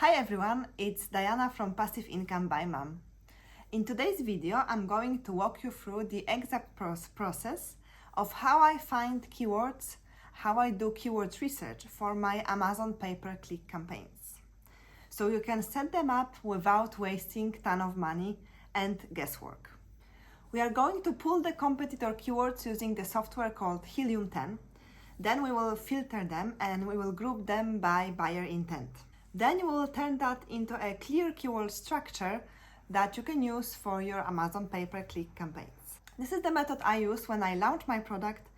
Hi everyone, it's Diana from Passive Income by Mom. In today's video, I'm going to walk you through the exact process of how I find keywords, how I do keyword research for my Amazon pay-per-click campaigns. So you can set them up without wasting a ton of money and guesswork. We are going to pull the competitor keywords using the software called Helium 10. Then we will filter them and we will group them by buyer intent. Then you will turn that into a clear keyword structure that you can use for your Amazon pay-per-click campaigns. This is the method I use when I launch my product,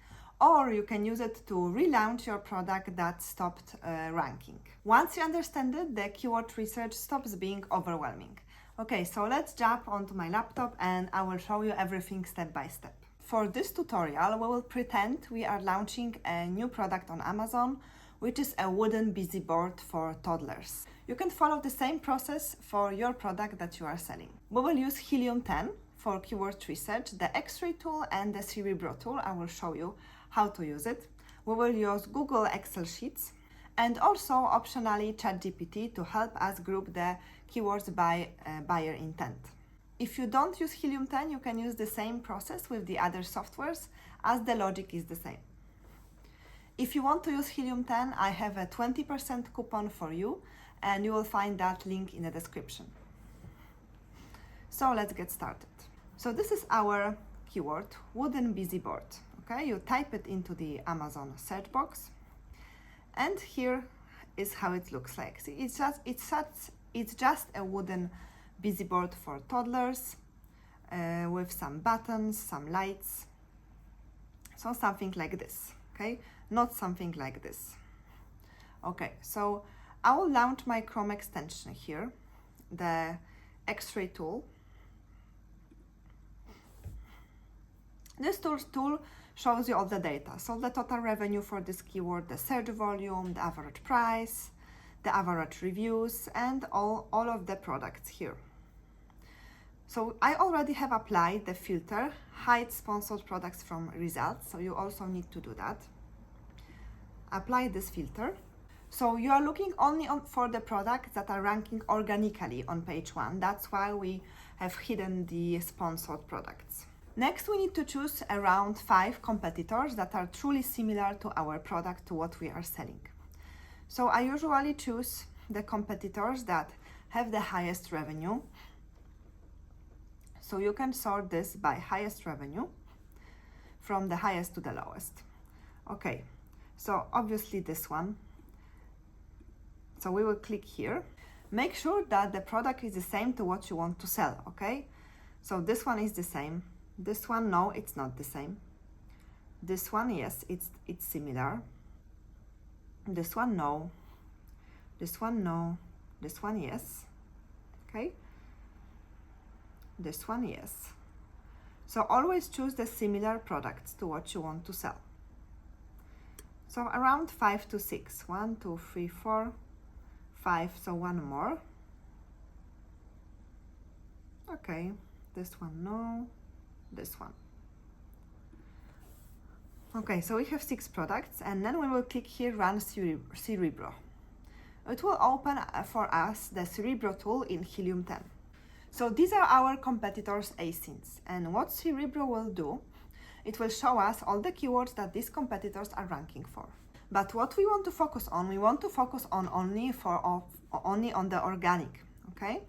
or you can use it to relaunch your product that stopped ranking. Once you understand it, the keyword research stops being overwhelming. Okay, so let's jump onto my laptop and I will show you everything step by step. For this tutorial, we will pretend we are launching a new product on Amazon, which is a wooden busy board for toddlers. You can follow the same process for your product that you are selling. We will use Helium 10 for keyword research, the X-ray tool and the Cerebro tool. I will show you how to use it. We will use Google Excel sheets and also optionally ChatGPT to help us group the keywords by buyer intent. If you don't use Helium 10, you can use the same process with the other softwares as the logic is the same. If you want to use Helium 10, I have a 20% coupon for you and you will find that link in the description. So let's get started. So this is our keyword, wooden busy board. Okay, you type it into the Amazon search box and here is how it looks like. See, it's just a wooden busy board for toddlers with some buttons, some lights, so something like this. Okay, not something like this. Okay, so I will launch my Chrome extension here, the X-ray tool. This tool shows you all the data, so the total revenue for this keyword, the search volume, the average price, the average reviews, and all of the products here. So I already have applied the filter, hide sponsored products from results, so you also need to do that. Apply this filter. So you are looking only for the products that are ranking organically on page 1. That's why we have hidden the sponsored products. Next, we need to choose around 5 competitors that are truly similar to our product, to what we are selling. So I usually choose the competitors that have the highest revenue. So you can sort this by highest revenue from the highest to the lowest. Okay, so obviously this one. So we will click here. Make sure that the product is the same to what you want to sell, okay? So this one is the same. This one, no, it's not the same. This one, yes, it's similar. This one, no. This one, no. This one, yes. Okay? This one, yes. So always choose the similar products to what you want to sell. So around 5 to 6. 1, 2, 3, 4, 5. So one more. Okay. This one, no. This one. Okay, so we have 6 products and then we will click here, Run Cerebro. It will open for us the Cerebro tool in Helium 10. So these are our competitors' ASINs, and what Cerebro will do, it will show us all the keywords that these competitors are ranking for. But what we want to focus on, we want to focus on only on the organic, okay?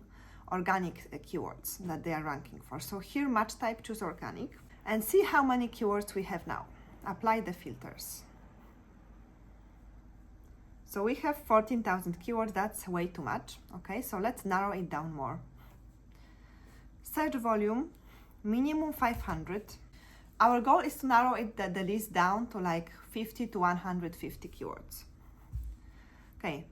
Organic keywords that they are ranking for. So here, match type, choose organic, and see how many keywords we have now. Apply the filters. So we have 14,000 keywords, that's way too much. Okay, so let's narrow it down more. Search volume, minimum 500. Our goal is to narrow the list down to like 50 to 150 keywords. Okay,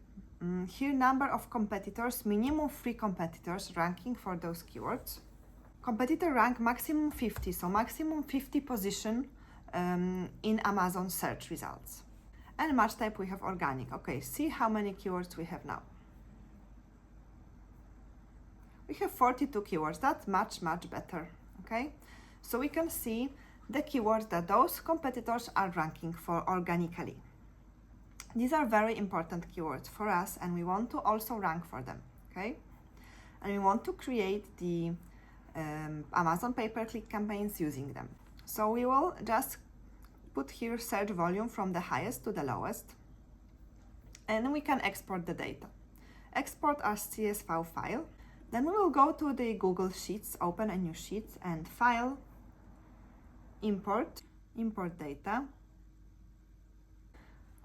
here number of competitors, minimum 3 competitors ranking for those keywords. Competitor rank maximum 50, so maximum 50 position in Amazon search results. And match type we have organic. Okay, see how many keywords we have now. We have 42 keywords, that's much better, okay? So we can see the keywords that those competitors are ranking for organically. These are very important keywords for us, and we want to also rank for them, okay? And we want to create the Amazon pay-per-click campaigns using them. So we will just put here search volume from the highest to the lowest, and we can export the data. Export as CSV file. Then we will go to the Google Sheets, open a new sheet, and File, Import data.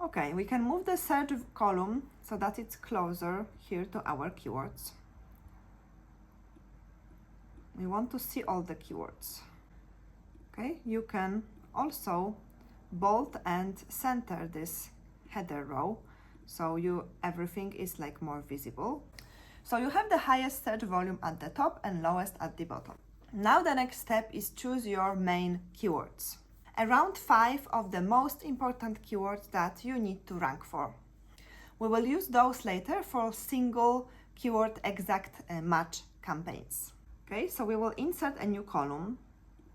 Okay, we can move the search column so that it's closer here to our keywords. We want to see all the keywords. Okay, you can also bold and center this header row so everything is like more visible. So you have the highest search volume at the top and lowest at the bottom. Now the next step is choose your main keywords. Around 5 of the most important keywords that you need to rank for. We will use those later for single keyword exact match campaigns. Okay, so we will insert a new column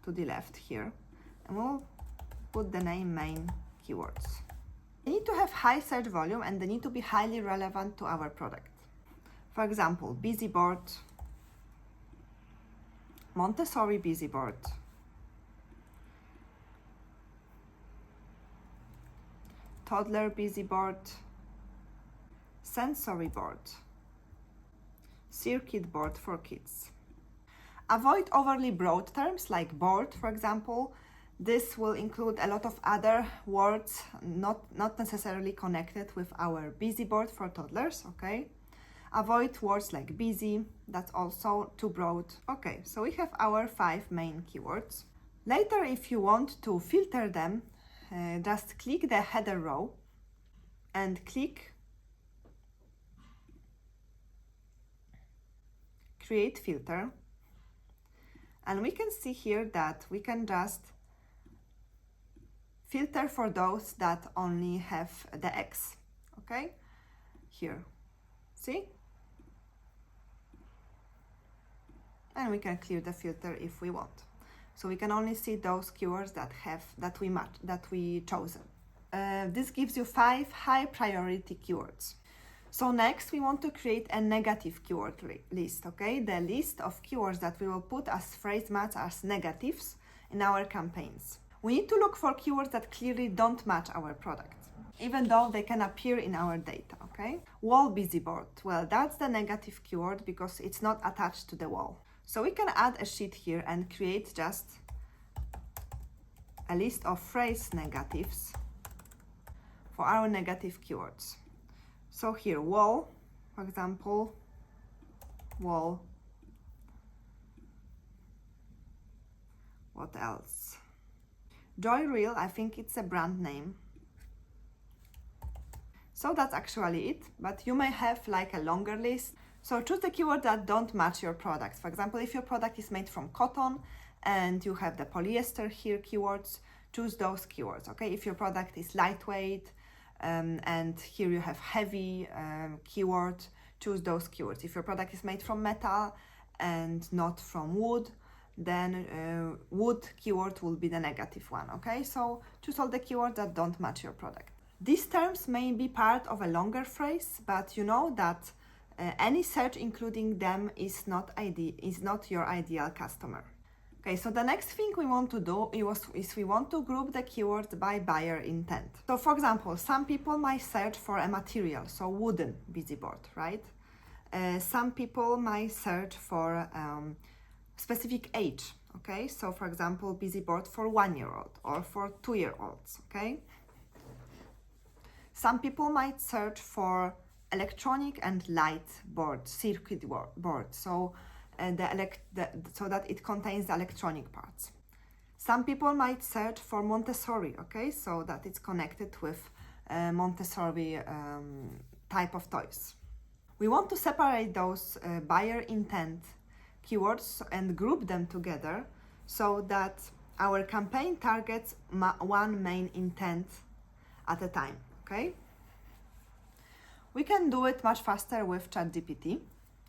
to the left here, and we'll put the name main keywords. They need to have high search volume and they need to be highly relevant to our product. For example, busy board, Montessori busy board, toddler busy board, sensory board, circuit board for kids. Avoid overly broad terms like board, for example. This will include a lot of other words not necessarily connected with our busy board for toddlers, okay? Avoid words like busy, that's also too broad. Okay, so we have our 5 main keywords. Later, if you want to filter them, just click the header row and click Create Filter. And we can see here that we can just filter for those that only have the X, okay? Here, see? And we can clear the filter if we want. So we can only see those keywords that we chosen. This gives you 5 high priority keywords. So next we want to create a negative keyword list, okay? The list of keywords that we will put as phrase match as negatives in our campaigns. We need to look for keywords that clearly don't match our product, even though they can appear in our data, okay? Wall busy board, well, that's the negative keyword because it's not attached to the wall. So we can add a sheet here and create just a list of phrase negatives for our negative keywords. So here, wall, for example, wall. What else? Joy Reel, I think it's a brand name. So that's actually it, but you may have like a longer list. So choose the keywords that don't match your product. For example, if your product is made from cotton and you have the polyester here keywords, choose those keywords, okay? If your product is lightweight, and here you have heavy keyword, choose those keywords. If your product is made from metal and not from wood, then wood keyword will be the negative one, okay? So choose all the keywords that don't match your product. These terms may be part of a longer phrase, but you know that any search including them is not your ideal customer. Okay, so the next thing we want to do is we want to group the keywords by buyer intent. So for example, some people might search for a material, so wooden busy board, right? Some people might search for specific age, okay? So for example, busy board for 1-year-old or for 2-year-olds, okay? Some people might search for electronic and light board, circuit board, so so that it contains the electronic parts. Some people might search for Montessori, okay, so that it's connected with Montessori type of toys. We want to separate those buyer intent keywords and group them together so that our campaign targets one main intent at a time, okay? We can do it much faster with ChatGPT,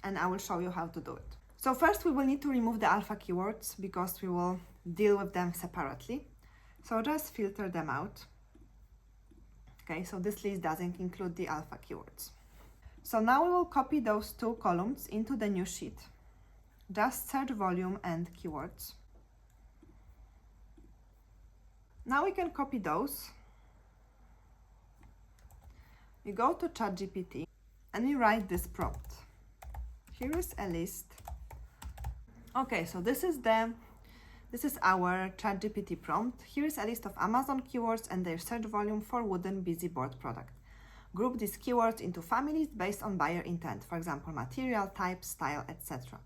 and I will show you how to do it. So first we will need to remove the alpha keywords because we will deal with them separately. So just filter them out. Okay, so this list doesn't include the alpha keywords. So now we will copy those two columns into the new sheet. Just search volume and keywords. Now we can copy those. We go to ChatGPT and we write this prompt. Here is a list. Okay, so this is our ChatGPT prompt. Here is a list of Amazon keywords and their search volume for wooden busy board product. Group these keywords into families based on buyer intent, for example, material, type, style, etc.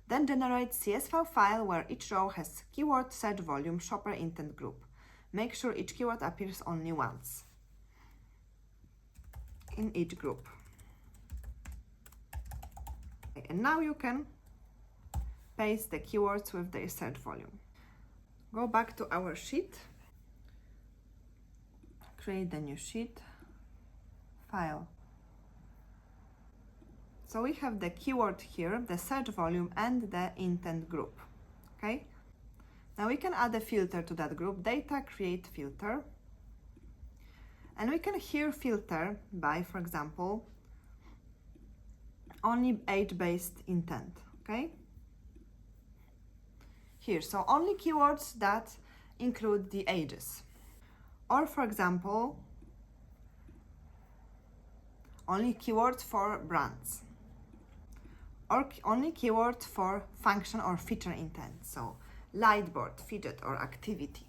Then generate CSV file where each row has keyword, search volume, shopper intent group. Make sure each keyword appears only once in each group. And now you can paste the keywords with their search volume. Go back to our sheet, create the new sheet, file. So we have the keyword here, the search volume and the intent group, okay? Now we can add a filter to that group, data, create filter. And we can here filter by, for example, only age-based intent, okay? Here, so only keywords that include the ages. Or for example, only keywords for brands. Or only keywords for function or feature intent, so light board, fidget or activity.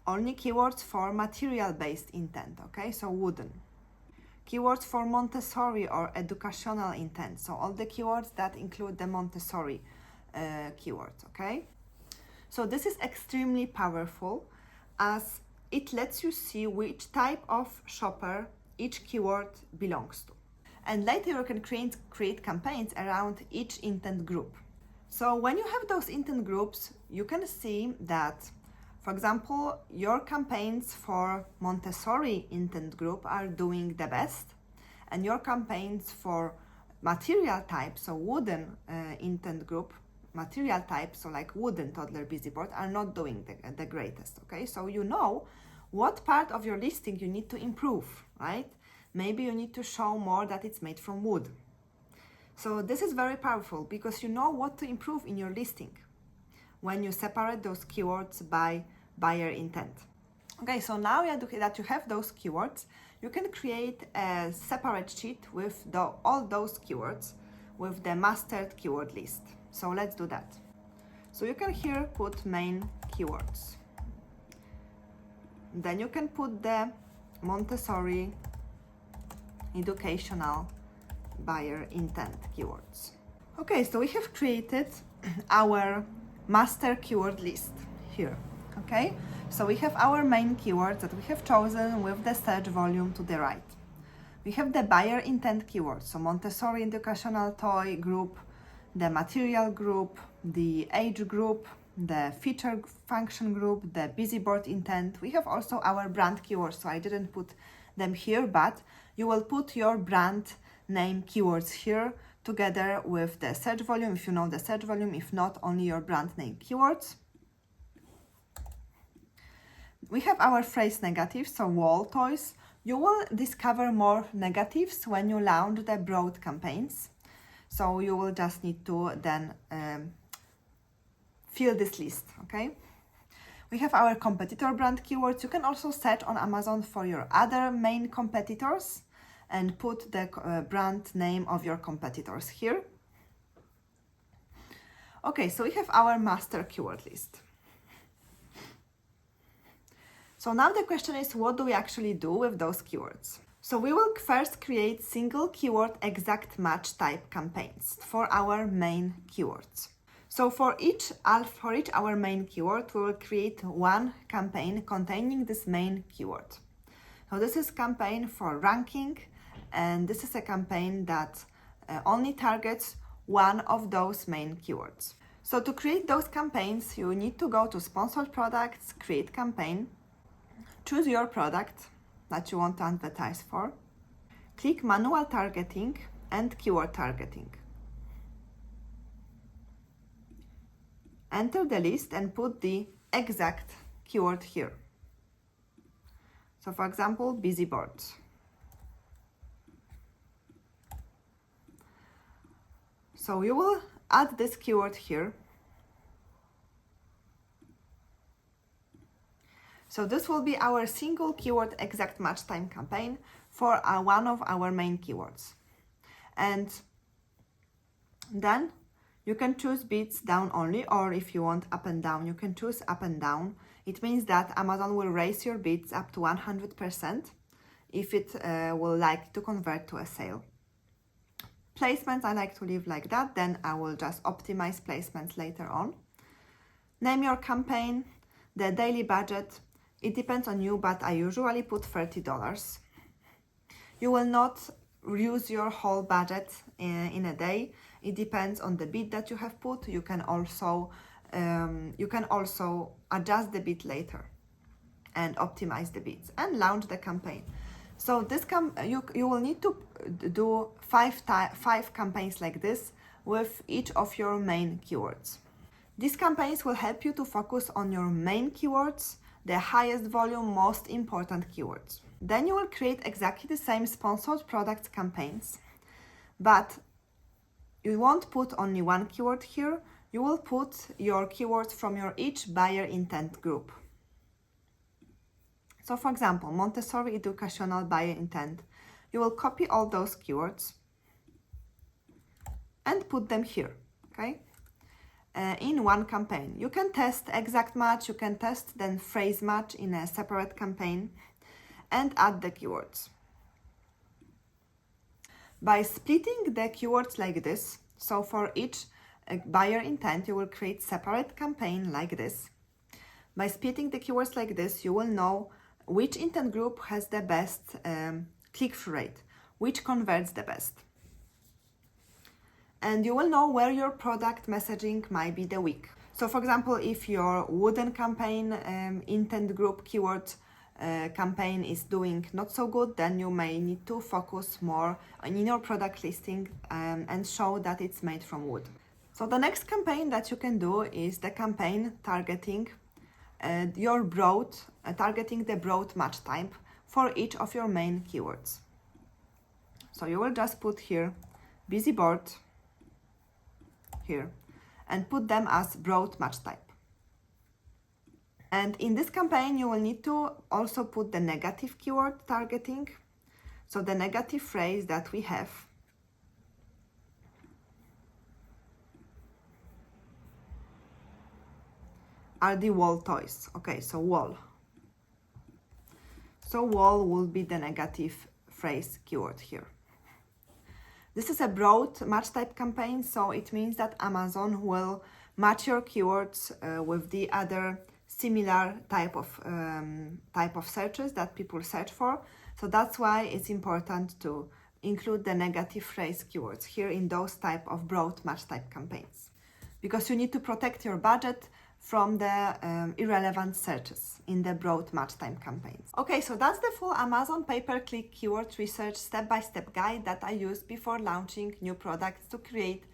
Only keywords for material-based intent, okay, so wooden. Keywords for Montessori or educational intent, so all the keywords that include the Montessori keywords, okay? So this is extremely powerful as it lets you see which type of shopper each keyword belongs to. And later you can create campaigns around each intent group. So when you have those intent groups, you can see that, for example, your campaigns for Montessori intent group are doing the best, and your campaigns for material type, so wooden intent group, material type, so like wooden toddler busy board, are not doing the greatest, okay? So you know what part of your listing you need to improve, right? Maybe you need to show more that it's made from wood. So this is very powerful because you know what to improve in your listing when you separate those keywords by buyer intent. Okay, so now that you have those keywords, you can create a separate sheet with all those keywords with the mastered keyword list. So let's do that. So you can here put main keywords. Then you can put the Montessori educational buyer intent keywords. Okay, so we have created our master keyword list here. Okay, so we have our main keywords that we have chosen with the search volume to the right. We have the buyer intent keywords, so Montessori educational toy group, the material group, the age group, the feature function group, the busy board intent. We have also our brand keywords, so I didn't put them here, but you will put your brand name keywords here together with the search volume, if you know the search volume, if not, only your brand name keywords. We have our phrase negatives, so wall toys. You will discover more negatives when you launch the broad campaigns. So you will just need to then fill this list, okay? We have our competitor brand keywords. You can also search on Amazon for your other main competitors and put the brand name of your competitors here. Okay, so we have our master keyword list. So now the question is, what do we actually do with those keywords? So we will first create single keyword exact match type campaigns for our main keywords. So for each our main keyword, we will create one campaign containing this main keyword. So this is campaign for ranking, and this is a campaign that only targets one of those main keywords. So to create those campaigns, you need to go to sponsored products, create campaign, choose your product that you want to advertise for, click manual targeting and keyword targeting. Enter the list and put the exact keyword here. So for example, busy boards. So you will add this keyword here. So this will be our single keyword exact match time campaign for one of our main keywords. And then you can choose bids down only, or if you want up and down, you can choose up and down. It means that Amazon will raise your bids up to 100% if it will like to convert to a sale. Placements I like to leave like that, then I will just optimize placements later on. Name your campaign, the daily budget. It depends on you, but I usually put $30. You will not use your whole budget in a day. It depends on the bid that you have put. You can also adjust the bid later and optimize the bids and launch the campaign. So this you will need to do five campaigns like this with each of your main keywords. These campaigns will help you to focus on your main keywords, the highest volume, most important keywords. Then you will create exactly the same sponsored product campaigns, but you won't put only one keyword here. You will put your keywords from your each buyer intent group. So for example, Montessori educational buyer intent. You will copy all those keywords and put them here, okay? In one campaign. You can test exact match, you can test then phrase match in a separate campaign and add the keywords. By splitting the keywords like this, so for each buyer intent, you will create separate campaign like this. By splitting the keywords like this, you will know which intent group has the best click-through rate, which converts the best. And you will know where your product messaging might be the weak. So for example, if your wooden campaign intent group keyword campaign is doing not so good, then you may need to focus more on your product listing and show that it's made from wood. So the next campaign that you can do is the campaign targeting targeting the broad match type for each of your main keywords. So you will just put here busy board here and put them as broad match type. And in this campaign, you will need to also put the negative keyword targeting. So the negative phrase that we have are the wall toys. Okay, so wall. So wall will be the negative phrase keyword here. This is a broad match type campaign, so it means that Amazon will match your keywords with the other similar type of searches that people search for. So that's why it's important to include the negative phrase keywords here in those type of broad match type campaigns, because you need to protect your budget from the irrelevant searches in the broad match time campaigns. Okay, so that's the full Amazon pay-per-click keyword research step-by-step guide that I used before launching new products to create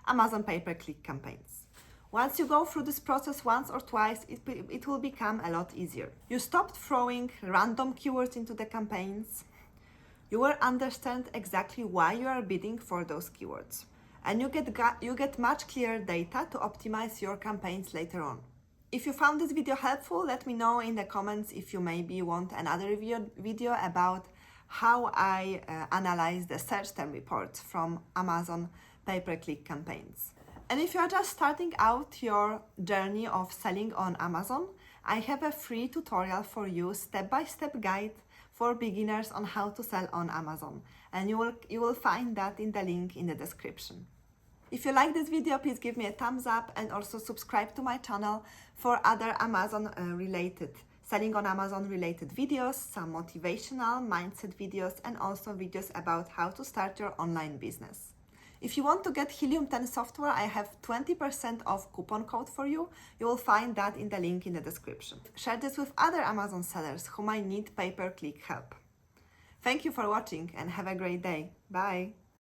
Amazon pay-per-click campaigns. Once you go through this process once or twice, it will become a lot easier. You stop throwing random keywords into the campaigns. You will understand exactly why you are bidding for those keywords. And you get much clearer data to optimize your campaigns later on. If you found this video helpful, let me know in the comments if you maybe want another video about how I analyze the search term reports from Amazon pay-per-click campaigns. And if you are just starting out your journey of selling on Amazon, I have a free tutorial for you, step-by-step guide for beginners on how to sell on Amazon. And you will find that in the link in the description. If you like this video, please give me a thumbs up and also subscribe to my channel for other selling on Amazon related videos, some motivational mindset videos, and also videos about how to start your online business. If you want to get Helium 10 software, I have 20% off coupon code for you. You will find that in the link in the description. Share this with other Amazon sellers who might need pay-per-click help. Thank you for watching and have a great day. Bye.